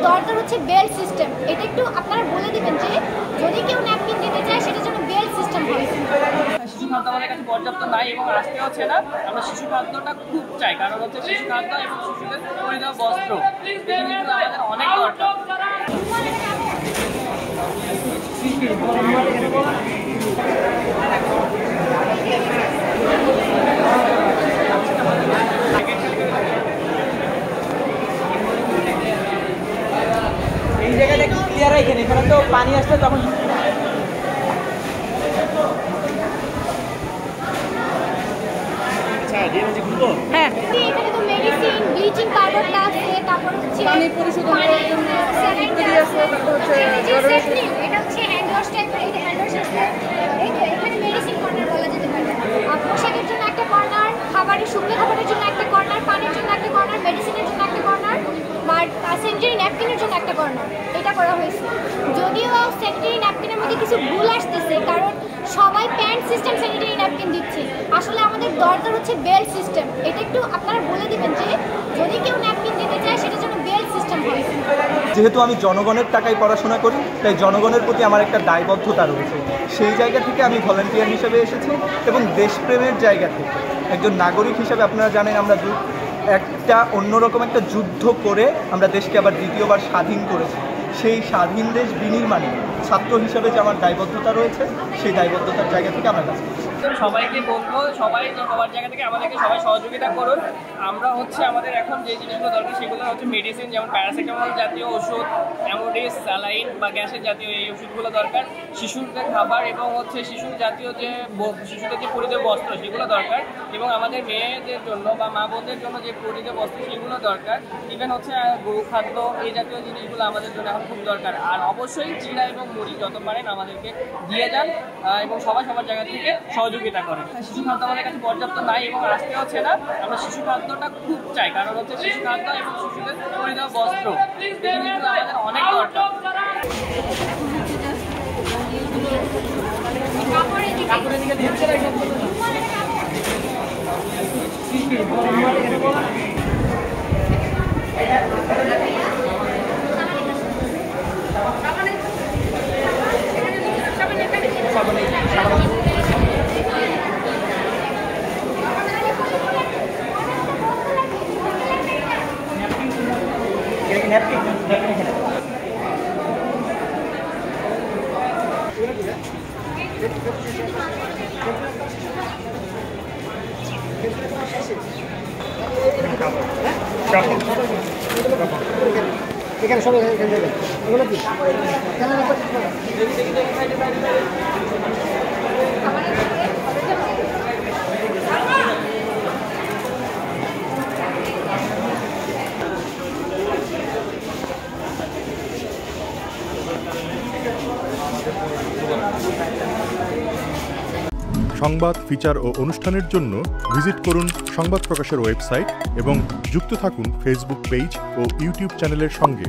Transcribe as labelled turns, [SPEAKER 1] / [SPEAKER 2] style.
[SPEAKER 1] দরকার হচ্ছে belt system. এটা একটু আপনারা বলে দিবেন যে যদি কেউ ন্যাপকিন দিতে চায় সেটার জন্য বেল্ট সিস্টেম হয়।
[SPEAKER 2] শিশু খাদ্য আমাদের কাছে পর্যাপ্ত নাই এবং আসতে হচ্ছে না। আমরা শিশু খাদ্যটা খুব চাই, কারণ হচ্ছে শিশু খাদ্য এবং শিশুদের পরিধান বস্ত্র এই জিনিসগুলো আমাদের অনেক দরকার।
[SPEAKER 3] এই জায়গাটা একটু ক্লিয়ার রাখেন, এখানে তো পানি আসলে তখন
[SPEAKER 1] হ্যাঁ, এখানে তো মেডিসিন, ব্লিচিং পাউডারটা আছে, তারপর হচ্ছে
[SPEAKER 4] পানি পরিশোধন করার জন্য ইত্যাদি আছে, তারপর হচ্ছে
[SPEAKER 1] এটা হচ্ছে হ্যান্ড ওয়াশ টাইপের, এই হ্যান্ড ওয়াশ আছে। এই তো এখানে মেডিসিন কর্নার বলা যেতে পারে। আর পোশাকের জন্য একটা কর্নার, খাবারের শুকনো খাবারের জন্য একটা কর্নার, পানির জন্য একটা কর্নার, মেডিসিনের জন্য একটা কর্নার, আর স্যানিটারি ন্যাপকিনের জন্য একটা কর্নার। এটা করা হয়েছে। যদিও স্যানিটারি ন্যাপকিনের মধ্যে কিছু ভুল আসতেছে, কারণ সবাই প্যান্ট সিস্টেম স্যানিটারি ন্যাপকিন দিচ্ছে। আসলে আমাদের দরকার হচ্ছে বেল্ট সিস্টেম। এটা একটু আপনারা বলে দিবেন যে যদি কেউ ন্যাপকিন দিতে চায় সেটার জন্য বেল্ট সিস্টেম হয়।
[SPEAKER 5] যেহেতু আমি জনগণের টাকায় পড়াশোনা করি, তাই জনগণের প্রতি আমার একটা দায়বদ্ধতা রয়েছে। সেই জায়গা থেকে আমি ভলান্টিয়ার হিসেবে এসেছি এবং দেশপ্রেমের জায়গা থেকে একজন নাগরিক হিসেবে আপনারা জানেন আমরা একটা অন্যরকম একটা যুদ্ধ করে আমরা দেশকে আবার দ্বিতীয়বার স্বাধীন করেছি। সেই স্বাধীন দেশ বিনির্মাণে ছাত্র হিসেবে যে আমার দায়বদ্ধতা রয়েছে, সেই দায়বদ্ধতার জায়গা থেকে আমরা কাজ করছি।
[SPEAKER 2] সবাইকে বলবো, সবাই সবার জায়গা থেকে আমাদেরকে সবাই সহযোগিতা করুন। আমরা হচ্ছে আমাদের এখন যে জিনিসগুলো দরকার সেগুলো হচ্ছে মেডিসিন, যেমন প্যারাসিটামল জাতীয় ওষুধ, অ্যামোডিস, স্যালাইন বা গ্যাসের জাতীয় এই ওষুধগুলো দরকার। শিশুদের খাবার এবং হচ্ছে শিশুর জাতীয় যে শিশুদের যে পরিধেয় বস্ত্র সেগুলো দরকার, এবং আমাদের মেয়েদের জন্য বা মা বোনদের জন্য যে পরিধেয় বস্ত্র সেগুলো দরকার। ইভেন হচ্ছে গরু খাদ্য এই জাতীয় জিনিসগুলো আমাদের জন্য এখন খুব দরকার। আর অবশ্যই চিড়া এবং মুড়ি যত পারেন আমাদেরকে দিয়ে যান এবং সবাই সবার জায়গা থেকে সহযোগিতা করেন। শিশু খাদ্য আমাদের কাছে পর্যাপ্ত নাই এবং আসতে হচ্ছে না। আমরা শিশু খাদ্যটা খুব চাই, কারণ হচ্ছে শিশু খাদ্য এবং শিশুদের পরিধান বস্ত্র এই জিনিসগুলো আমাদের অনেক দরকার। কাপড়ের দিকে দেখতে রাখবেন।
[SPEAKER 3] এখানে সবাই এগুলো কি
[SPEAKER 6] সংবাদ, ফিচার ও অনুষ্ঠানের জন্য ভিজিট করুন সংবাদ প্রকাশের ওয়েবসাইট এবং যুক্ত থাকুন ফেসবুক পেজ ও ইউটিউব চ্যানেলের সঙ্গে।